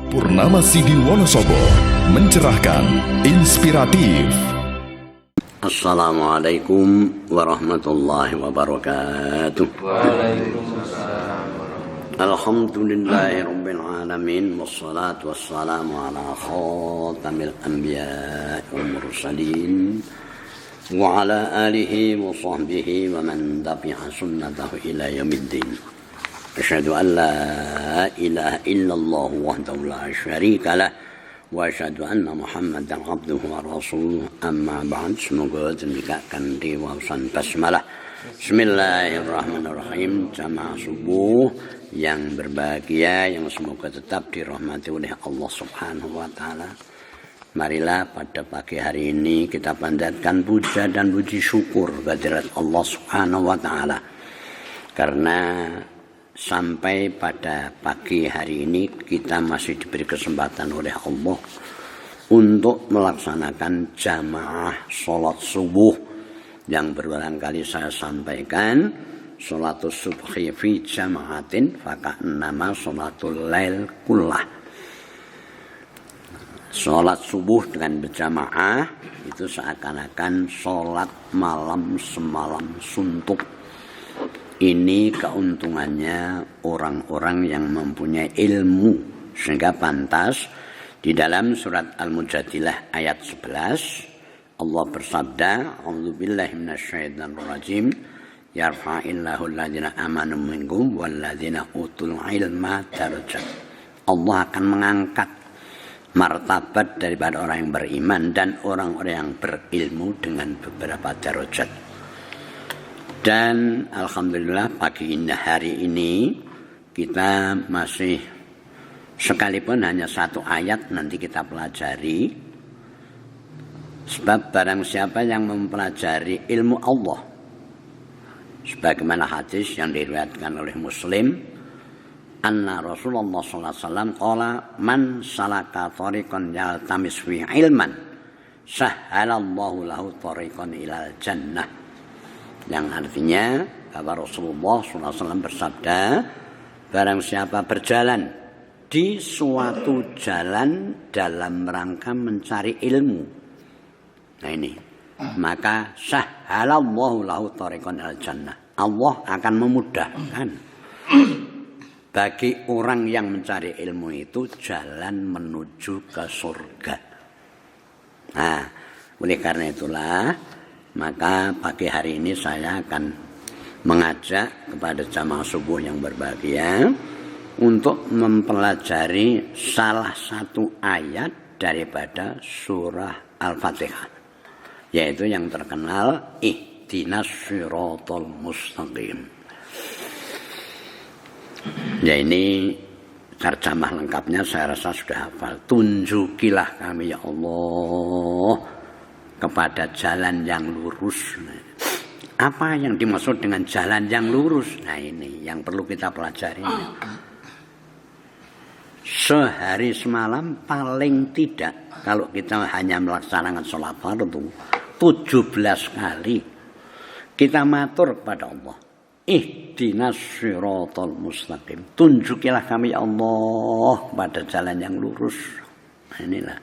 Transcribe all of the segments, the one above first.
Purnama Sidi Wonosobo mencerahkan, inspiratif. Assalamualaikum warahmatullahi wabarakatuh. Alhamdulillahirabbil alamin wassalatu wassalamu ala khatamil anbiya'i wal mursalin wa ala alihi wa sahbihi wa man tabi'a sunnatahu ila yaumiddin. Asyhadu an la ilaha illallah wahdahu la syarika lah wa asyhadu anna Muhammadan abduhu wa rasuluh. Amma ba'd. Semoga demikian diwawasan basmalah. Bismillahirrahmanirrahim. Jamaah subuh yang berbahagia, yang semoga tetap dirahmati oleh Allah Subhanahu wa taala. Marilah pada pagi hari ini kita panjatkan puja dan puji syukur kehadirat Allah Subhanahu wa taala. Karena sampai pada pagi hari ini kita masih diberi kesempatan oleh Allah untuk melaksanakan jamaah sholat subuh yang berulang kali saya sampaikan. Sholatus subhi fi jamaatin faka'annama sholatul lail kullah. Sholat subuh dengan berjamaah itu seakan-akan sholat malam semalam suntuk. Ini keuntungannya orang-orang yang mempunyai ilmu, sehingga pantas di dalam surat Al-Mujadilah ayat 11 Allah bersabda, a'udzubillahi minasyaitonir rajim, yarfa'illahu alladziina aamanu minkum walladziina utul ilma darajat. Allah akan mengangkat martabat daripada orang yang beriman dan orang-orang yang berilmu dengan beberapa darajat. Dan alhamdulillah pagi ini, hari ini kita masih, sekalipun hanya satu ayat nanti kita pelajari. Sebab barang siapa yang mempelajari ilmu Allah, sebagaimana hadis yang diriwayatkan oleh Muslim, anna Rasulullah sallallahu alaihi wasallam qala man salaka tariqan yaltamis fi ilman sahhalallahu lahu tariqan ilal jannah. Yang artinya bahwa Rasulullah SAW bersabda, barang siapa berjalan di suatu jalan dalam rangka mencari ilmu, nah ini, maka sahhalallahu lahu tariqan ilal jannah. Allah akan memudahkan bagi orang yang mencari ilmu itu jalan menuju ke surga. Nah, oleh karena itulah maka pagi hari ini saya akan mengajak kepada jamaah subuh yang berbahagia untuk mempelajari salah satu ayat daripada surah Al-Fatihah, yaitu yang terkenal ihdinas siratal mustaqim. Ya, ini terjemah lengkapnya saya rasa sudah hafal. Tunjukilah kami ya Allah kepada jalan yang lurus. Apa yang dimaksud dengan jalan yang lurus? Nah, ini yang perlu kita pelajari. Sehari semalam paling tidak, kalau kita hanya melaksanakan sholat fardu 17 kali kita matur kepada Allah, ihdinas siratal mustaqim, tunjukilah kami ya Allah kepada jalan yang lurus. Nah, inilah,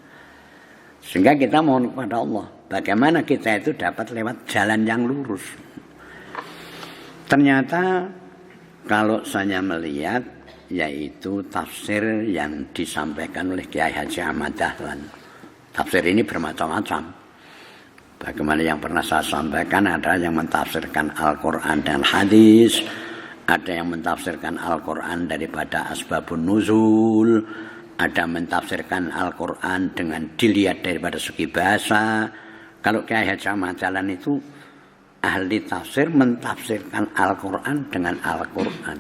sehingga kita mohon kepada Allah bagaimana kita itu dapat lewat jalan yang lurus. Ternyata kalau saya melihat, yaitu tafsir yang disampaikan oleh Kiai Haji Ahmad Dahlan. Tafsir ini bermacam-macam. Bagaimana yang pernah saya sampaikan, ada yang mentafsirkan Al-Quran dan hadis, ada yang mentafsirkan Al-Quran daripada asbabun nuzul, ada mentafsirkan Al-Quran dengan dilihat daripada segi bahasa. Kalau Kiai Haji Ahmad Dahlan itu ahli tafsir, mentafsirkan Al-Quran dengan Al-Quran.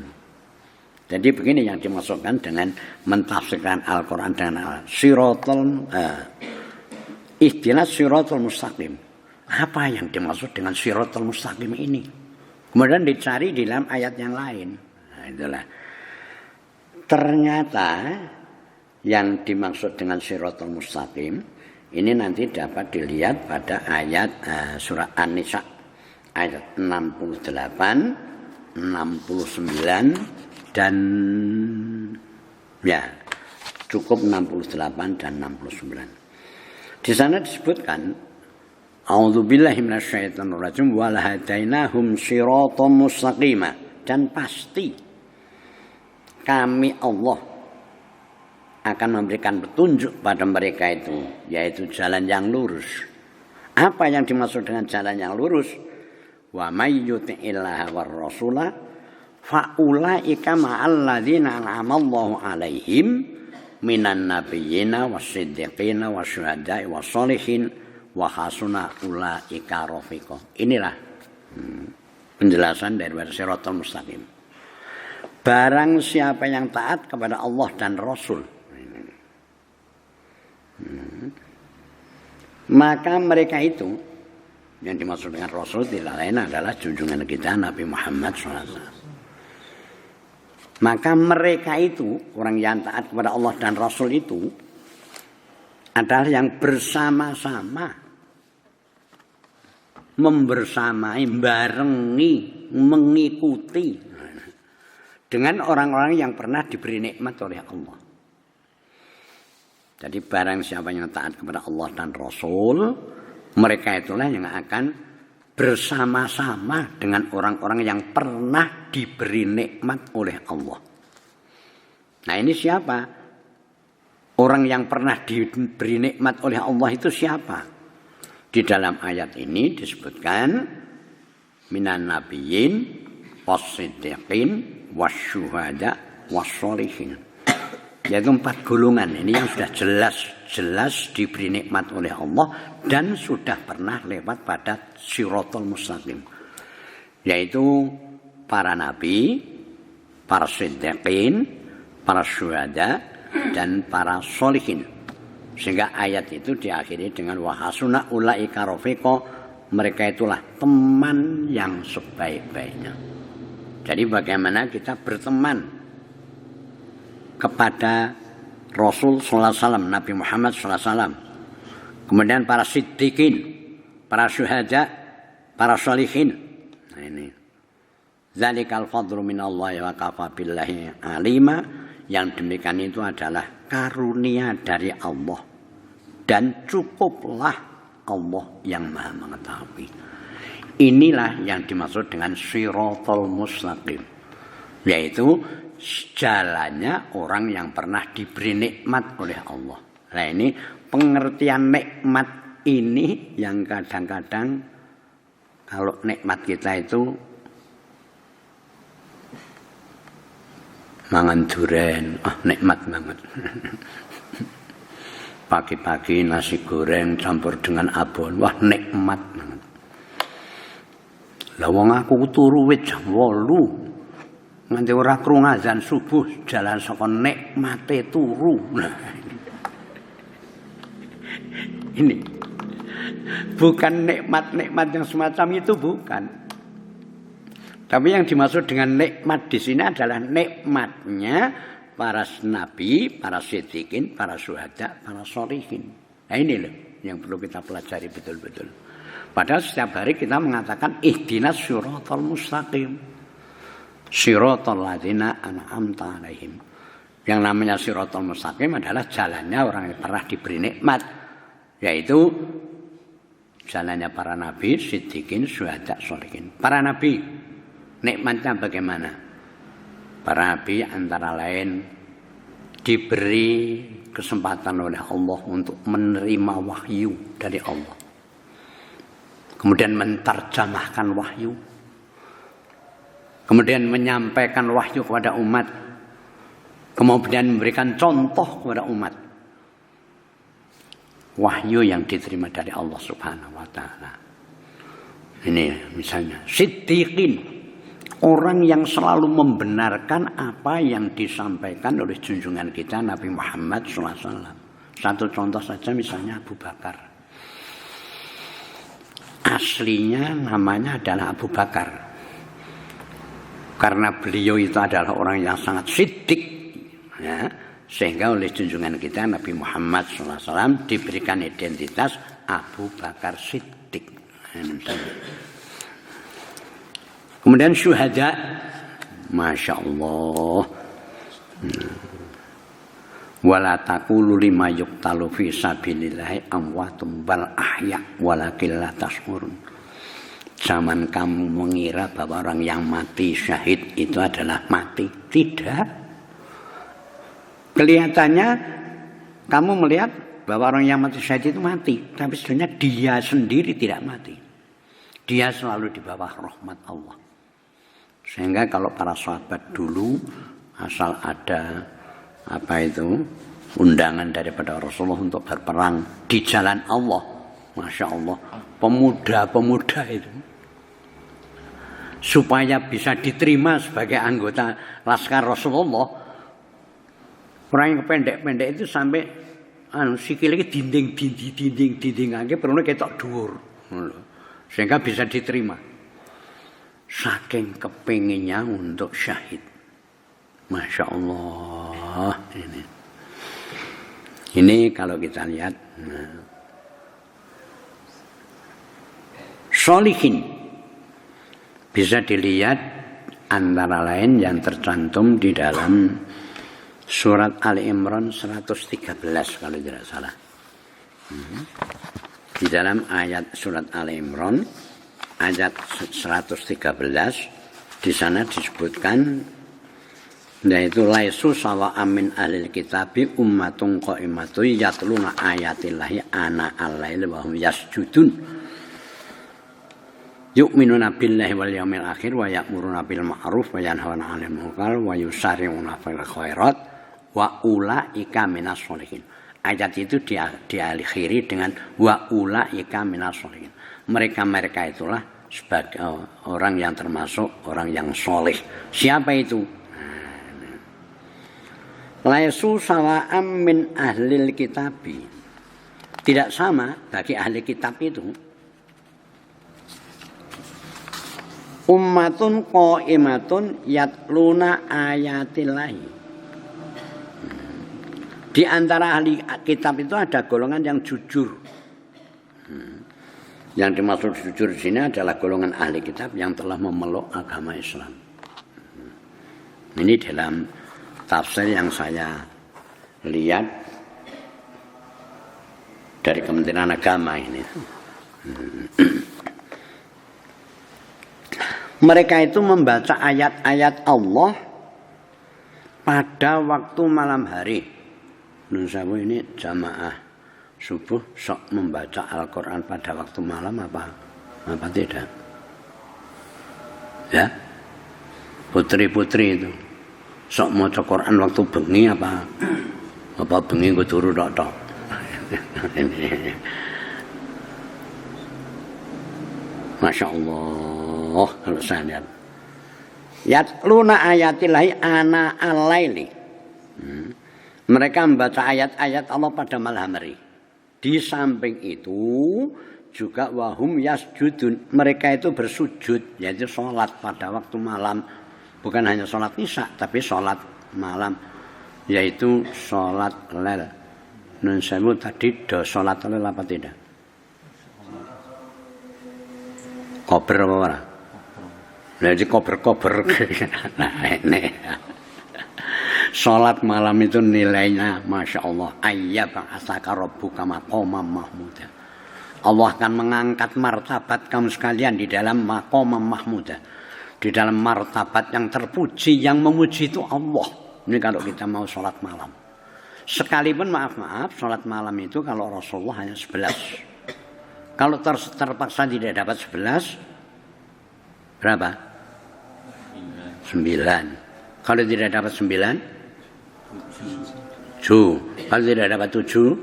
Jadi begini yang dimasukkan dengan mentafsirkan Al-Quran dengan ihdinas siratal mustaqim. Apa yang dimaksud dengan siratal mustaqim ini? Kemudian dicari di dalam ayat yang lain. Nah, itulah. Ternyata yang dimaksud dengan siratal mustaqim ini nanti dapat dilihat pada ayat surah An-Nisa ayat 68, 69 dan ya Cukup 68 dan 69. Di sana disebutkan A'udzubillahi minasyaitonir rajim wa lahadainahum shiratal mustaqima, dan pasti kami Allah akan memberikan petunjuk pada mereka itu, yaitu jalan yang lurus. Apa yang dimaksud dengan jalan yang lurus? Wa may yuti'illaha war rasula fa ulaika ma'al ladzina an'amallahu 'alaihim minan nabiyyina wasiddiqina wasyuhada'i wassolihin wa hasuna ulaika rafiqa. Inilah penjelasan dari Shiratal Mustaqim. Barang siapa yang taat kepada Allah dan Rasul, maka mereka itu, yang dimaksud dengan Rasul tidak lain adalah junjungan kita Nabi Muhammad SAW. Maka mereka itu, orang yang taat kepada Allah dan Rasul itu adalah yang bersama-sama, membersamai, barengi, mengikuti dengan orang-orang yang pernah diberi nikmat oleh Allah. Jadi barang siapa yang taat kepada Allah dan Rasul, mereka itulah yang akan bersama-sama dengan orang-orang yang pernah diberi nikmat oleh Allah. Nah, ini siapa? Orang yang pernah diberi nikmat oleh Allah itu siapa? Di dalam ayat ini disebutkan minan nabiyyin was-siddiqin wasyuhada wassolihin. Yaitu 4 golongan ini yang sudah jelas diberi nikmat oleh Allah dan sudah pernah lewat pada Shiratal Mustaqim, yaitu para nabi, para siddiqin, para syuhada, dan para sholihin. Sehingga ayat itu diakhiri dengan wahasuna ulaika rafiqa, mereka itulah teman yang sebaik-baiknya. Jadi bagaimana kita berteman kepada Rasul sallallahu alaihi wasallam, Nabi Muhammad sallallahu alaihi wasallam. Kemudian para siddiqin, para syuhada, para sholihin. Nah ini. Zalikal fadlu minallahi wa kafa billahi alima. Yang demikian itu adalah karunia dari Allah dan cukuplah Allah yang Maha mengetahui. Inilah yang dimaksud dengan Shiratal Mustaqim, yaitu jalannya orang yang pernah diberi nikmat oleh Allah. Nah ini pengertian nikmat ini yang kadang-kadang kalau nikmat kita itu mangan duren, nikmat banget. Pagi-pagi nasi goreng campur dengan abon, wah nikmat banget. Lah wong aku turu wit jam 8. Nganti ora krungu azan subuh jalan saka nikmate turu. Nah, ini bukan nikmat-nikmat yang semacam itu, bukan. Tapi yang dimaksud dengan nikmat di sini adalah nikmatnya para nabi, para siddiqin, para syuhada, para sholihin. Nah ini loh yang perlu kita pelajari betul-betul. Padahal setiap hari kita mengatakan ihdinas shiratal mustaqim. Shiratal ladzina an'amta 'alaihim. Yang namanya Shiratal Mustaqim adalah jalannya orang yang pernah diberi nikmat, yaitu jalannya para nabi, siddiqin, syuhada, sholihin. Para nabi nikmatnya bagaimana? Para nabi antara lain diberi kesempatan oleh Allah untuk menerima wahyu dari Allah, kemudian menterjemahkan wahyu, kemudian menyampaikan wahyu kepada umat, kemudian memberikan contoh kepada umat. Wahyu yang diterima dari Allah Subhanahu wa taala. Ini misalnya siddiqin, orang yang selalu membenarkan apa yang disampaikan oleh junjungan kita Nabi Muhammad SAW. Satu contoh saja misalnya Abu Bakar. Aslinya namanya adalah Abu Bakar. Karena beliau itu adalah orang yang sangat siddiq, ya, sehingga oleh junjungan kita Nabi Muhammad SAW diberikan identitas Abu Bakar Siddiq. Kemudian syuhada, masya Allah, Wala taqulu lima yuqtalu fi sabilillahi amwatum bal ahya walakin la tashkurun. Zaman kamu mengira bahwa orang yang mati syahid itu adalah mati. Tidak. Kelihatannya kamu melihat bahwa orang yang mati syahid itu mati. Tapi sebenarnya dia sendiri tidak mati. Dia selalu di bawah rahmat Allah. Sehingga kalau para sahabat dulu asal ada undangan daripada Rasulullah untuk berperang di jalan Allah, Masya Allah, pemuda-pemuda itu supaya bisa diterima sebagai anggota laskar Rasulullah, orang yang pendek-pendek itu sampai sikilnya dinding aja perlu ketok dhuwur sehingga bisa diterima, saking kepinginnya untuk syahid. Masya Allah, ini kalau kita lihat sholihin bisa dilihat antara lain yang tercantum di dalam surat Ali Imran 113 kalau tidak salah. Di dalam ayat surat Ali Imran ayat 113 di sana disebutkan yaitu laisu sawa amin ahlil kitabi ummatun qaimatu yatluna ayatillahi ana al-lail wa hum yasjudun yu'minuna billahi wal yaumil akhir wa ya'muruna bil ma'ruf wa yanhauna 'anil munkar wa yusari'una fil khairat wa ulaika minas sholihin. Ayat itu diakhiri dengan wa ulaika minas sholihin. Mereka itulah sebagai orang yang termasuk orang yang soleh. Siapa itu? Laisu sawa'am min ahlil kitabi. Tidak sama bagi ahli kitab itu. Ummatun qaimatun yatluna ayatillahi. Di antara ahli kitab itu ada golongan yang jujur. Yang dimaksud jujur di sini adalah golongan ahli kitab yang telah memeluk agama Islam. Ini dalam tafsir yang saya lihat dari Kementerian Agama ini. Mereka itu membaca ayat-ayat Allah pada waktu malam hari. Nusawu ini jamaah subuh sok membaca Al-Quran pada waktu malam apa tidak? Ya, putri-putri itu sok maca Quran waktu bengi apa bengi gue turu tok. Masya Allah, kalau saya lihat yatluna ayatillahi ana al-laili. Mereka membaca ayat-ayat Allah pada malam hari. Di samping itu juga wahum yasjudun, mereka itu bersujud, yaitu sholat pada waktu malam. Bukan hanya sholat isya, tapi sholat malam, yaitu sholat lel. Nun sewu tadi do sholat lel apa tidak? Kober apa ora? Jadi kober. Nah ini. Sholat malam itu nilainya Masya Allah. Ayyaba'asaka rabbuka maqaman mahmuda. Allah akan mengangkat martabat kamu sekalian di dalam maqaman mahmuda. Di dalam martabat yang terpuji, yang memuji itu Allah. Ini kalau kita mau sholat malam. Sekalipun maaf, sholat malam itu kalau Rasulullah hanya 11. Kalau terpaksa tidak dapat 11, berapa? 9. Kalau tidak dapat 9, 7. Kalau tidak dapat 7,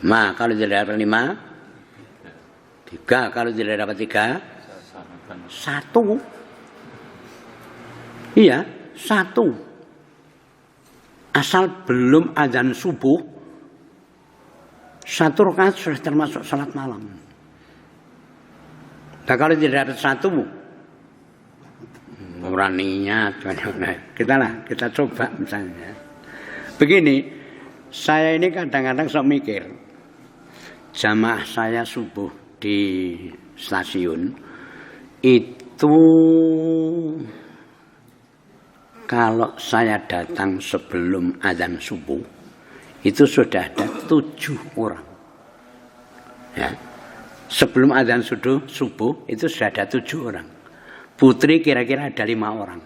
5. Kalau tidak dapat 5, 3. Kalau tidak dapat 3, 1. Iya, 1. Asal belum azan subuh, 1 rakaat sudah termasuk salat malam. Nah, kalau tidak dapat 1, beraninya kita coba misalnya. Begini, saya ini kadang-kadang sok mikir, jamaah saya subuh di stasiun itu kalau saya datang sebelum azan subuh, itu sudah ada 7 orang. Ya. Sebelum azan subuh itu sudah ada 7 orang. Putri kira-kira ada 5 orang.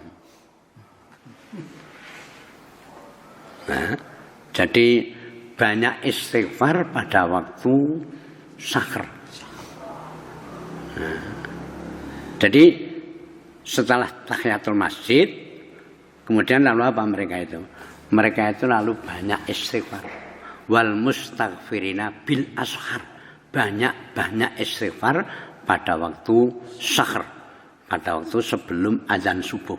Nah, jadi banyak istighfar pada waktu sahur. Nah, jadi setelah tahiyatul masjid, kemudian lalu apa mereka itu? Mereka itu lalu banyak istighfar. Wal mustaghfirina bil ashar. Banyak istighfar pada waktu sahur, pada waktu sebelum azan subuh.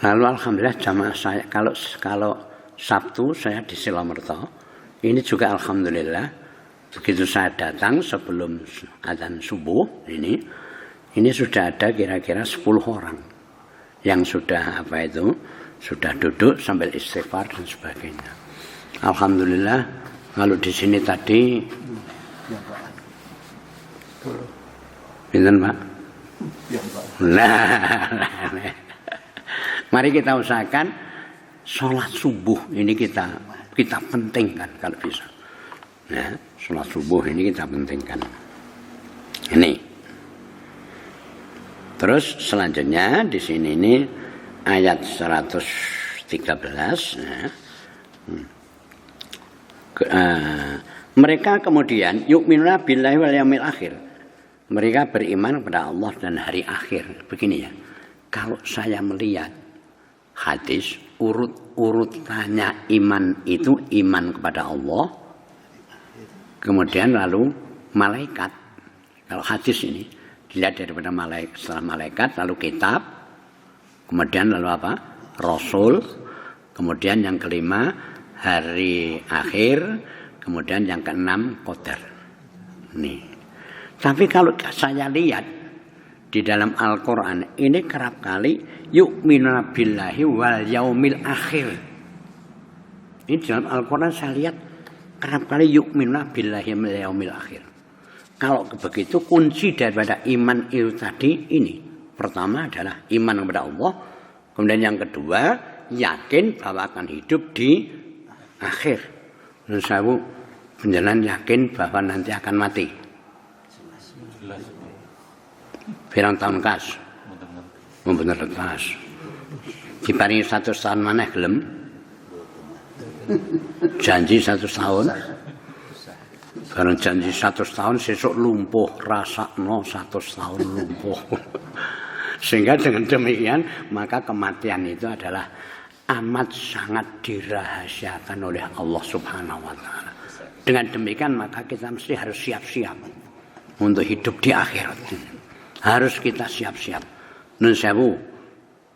Lalu alhamdulillah jamaah saya kalau Sabtu saya di Silomerto, ini juga alhamdulillah begitu saya datang sebelum azan subuh ini sudah ada kira-kira 10 orang yang sudah sudah duduk sambil istighfar dan sebagainya. Alhamdulillah. Kalau di sini tadi, pinten Pak? Nah, mari kita usahakan sholat subuh ini kita pentingkan kalau bisa. Nah, sholat subuh ini kita pentingkan. Ini. Terus selanjutnya di sini ini ayat 113. Nah, mereka kemudian yu'minuna billahi wal yaumil akhir. Mereka beriman kepada Allah dan hari akhir. Begini ya. Kalau saya melihat hadis urutannya iman itu iman kepada Allah, kemudian lalu malaikat. Kalau hadis ini dilihat daripada malaikat, setelah malaikat lalu kitab, kemudian lalu apa? Rasul, kemudian yang kelima hari akhir, kemudian yang keenam qadar. Nih. Tapi kalau saya lihat di dalam Al-Qur'an ini kerap kali yu'minuna billahi wal yaumil akhir. Ini di dalam Al-Qur'an saya lihat kerap kali yu'minuna billahi wal yaumil akhir. Kalau begitu kunci daripada iman itu tadi ini. Pertama adalah iman kepada Allah, kemudian yang kedua yakin bahwa akan hidup di akhir. Dan saya penjelasan yakin bahwa nanti akan mati. Pirang tahun kas. Bener kas. Diparingi 100 tahun maneh gelem. Janji 100 tahun. Barang janji 100 tahun sesuk lumpuh, rasakno 100 tahun lumpuh. Sehingga dengan demikian maka kematian itu adalah amat sangat dirahasiakan oleh Allah Subhanahu wa taala. Dengan demikian maka kita mesti harus siap-siap untuk hidup di akhirat. Harus kita siap-siap. Nun sewu,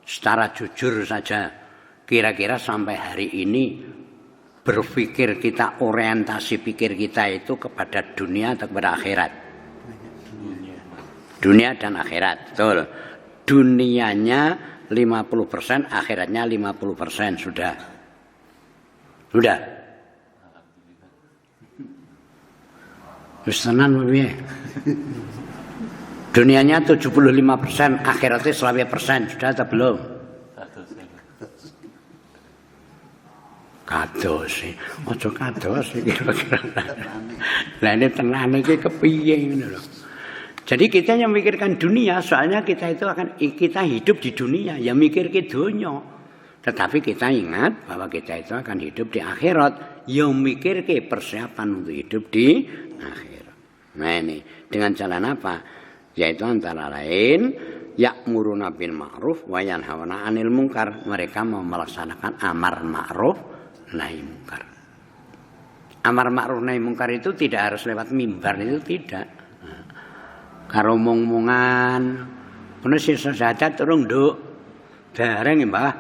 secara jujur saja, kira-kira sampai hari ini berpikir kita, orientasi pikir kita itu kepada dunia atau kepada akhirat? Dunia dan akhirat, betul. Dunianya 50%, akhiratnya 50%, sudah. Wis tenan piye? Dunianya 75%, akhiratnya 100%, sudah atau belum? Kados sih. Aja kados iki kira-kira. Lah ini tenan iki kepiye ngono lho. Jadi kita yang memikirkan dunia, soalnya kita hidup di dunia, ya mikir ke dunia. Tetapi kita ingat bahwa kita itu akan hidup di akhirat, yang mikir ke persiapan untuk hidup di akhirat. Nah ini dengan jalan apa? Yaitu antara lain ya'muruna bil ma'ruf wa yanhauna 'anil munkar. Mereka mau melaksanakan amar ma'ruf nahi munkar. Amar ma'ruf nahi munkar itu tidak harus lewat mimbar, itu tidak. Karo mung-mungan, ngono sisa syahadat urung nduk. Dereng Mbah.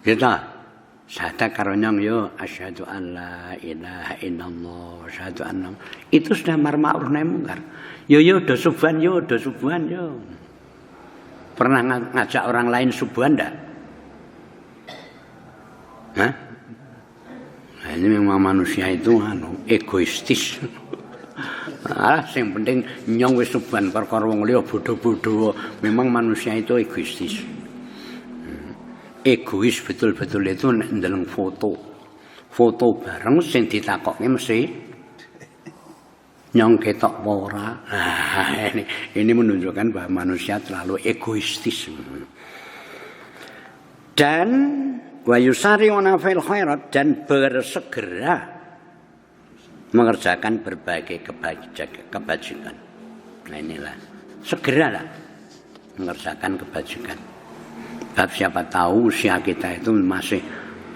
Kita syahadat karo nyong yo asyhadu an la ilaha illallah, asyhadu anna. Itu sudah amar ma'ruf nahi munkar. Yo do subuhan yo. Pernah ngajak orang lain subuhan enggak? Hah? Nah, ini memang manusia itu egoistis. Sing penting nyong wis suban perkara wong liya bodho-bodho. Memang manusia itu egoistis. Egois betul-betul itu nek ndeleng foto. Foto bareng sing ditakokke mesti nyong ketok apa ora. Nah, ini menunjukkan bahwa manusia terlalu egoistis. Dan wa yusari'una fil khairat dan bersegera mengerjakan berbagai kebajikan. Nah inilah, segeralah mengerjakan kebajikan. Sebab siapa tahu usia kita itu masih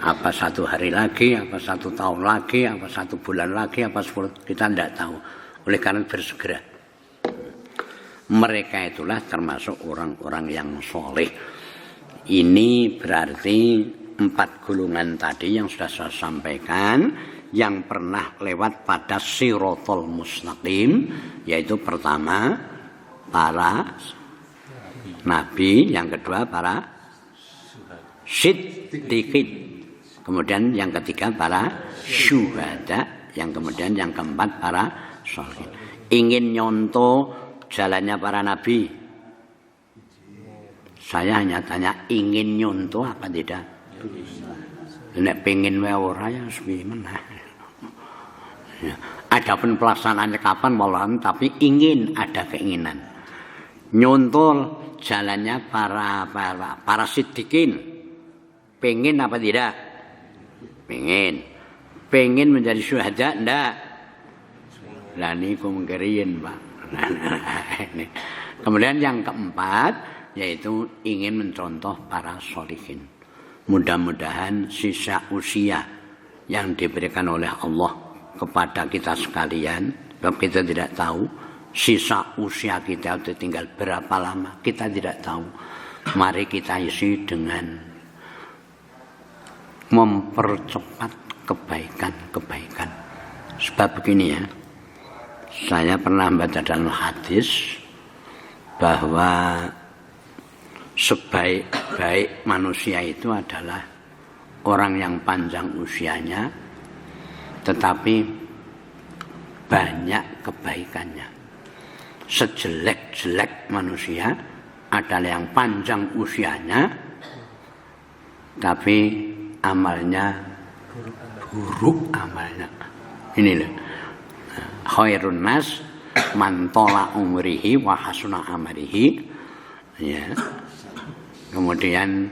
apa 1 hari lagi, apa 1 tahun lagi, apa 1 bulan lagi, apa 10, kita tidak tahu. Oleh karena bersegera. Mereka itulah termasuk orang-orang yang soleh. Ini berarti 4 golongan tadi yang sudah saya sampaikan, yang pernah lewat pada Siratal Mustaqim, yaitu pertama para nabi, yang kedua para siddiqin, kemudian yang ketiga para syuhada, yang kemudian yang keempat para sholihin. Ingin nyontoh jalannya para nabi? Saya hanya tanya, ingin nyontoh apa tidak? Nek pengen wae ora ya sepiye. Ya. Adapun pelaksanaannya kapan malahan, tapi ingin, ada keinginan. Nyontoh jalannya para siddiqin. Pengen apa tidak? Pengen. Pengen menjadi syuhada ndak? Lah niku mengkeriyen, Pak. Kemudian yang keempat yaitu ingin mencontoh para sholihin. Mudah-mudahan sisa usia yang diberikan oleh Allah kepada kita sekalian, sebab kita tidak tahu sisa usia kita itu tinggal berapa lama, kita tidak tahu. Mari kita isi dengan mempercepat kebaikan-kebaikan. Sebab begini ya, saya pernah baca dalam hadis bahwa sebaik-baik manusia itu adalah orang yang panjang usianya tetapi banyak kebaikannya. Sejelek-jelek manusia adalah yang panjang usianya tapi amalnya buruk amalnya. Ini loh. Khairun nas man tola umrihi wa hasuna amalihi. Ya. Kemudian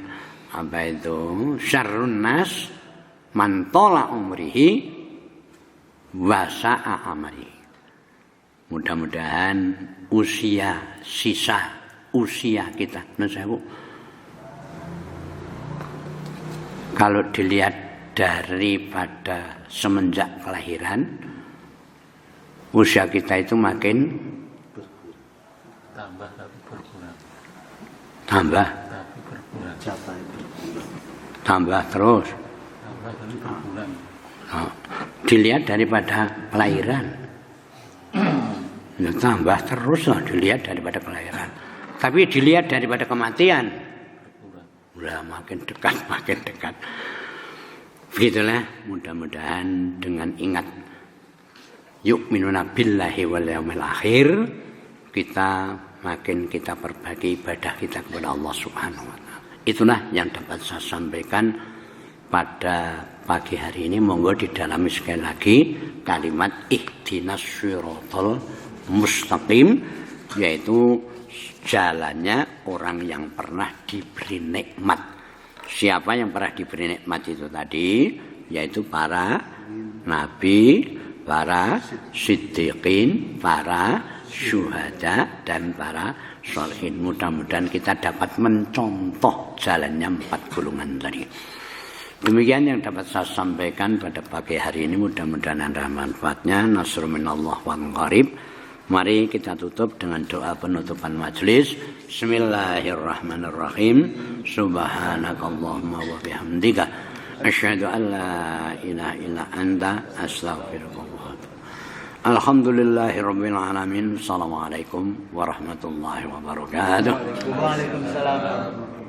apa itu? Syarrun nas man tola umrihi wasa'a amali. Mudah-mudahan sisa usia kita, kalau dilihat daripada semenjak kelahiran, usia kita itu makin tambah tapi berkurang. Tambah terus. Tambah tapi berkurang. Dilihat daripada kelahiran, tambah terus loh, dilihat daripada kelahiran. Tapi dilihat daripada kematian, udah makin dekat. Begitulah, mudah-mudahan dengan ingat yu'minuna billahi wal yaumil akhir, kita perbagi ibadah kita kepada Allah Subhanahu wa taala. Itulah yang dapat saya sampaikan pada pagi hari ini. Monggo didalami sekali lagi kalimat ihdinas siratal mustaqim, yaitu jalannya orang yang pernah diberi nikmat. Siapa yang pernah diberi nikmat itu tadi? Yaitu para nabi, para siddiqin, para syuhada, dan para sholihin. Mudah-mudahan kita dapat mencontoh jalannya 4 golongan tadi. Demikian yang dapat saya sampaikan pada pagi hari ini. Mudah-mudahan ada manfaatnya. Nasrul minallah wa qarib. Mari kita tutup dengan doa penutupan majelis. Bismillahirrahmanirrahim. Subhanakallahumma wa bihamdika asyhadu an la ilaha illa anta astaghfiruka wa atubu. Alhamdulillahirabbil alamin. Assalamualaikum warahmatullahi wabarakatuh. Waalaikumsalam.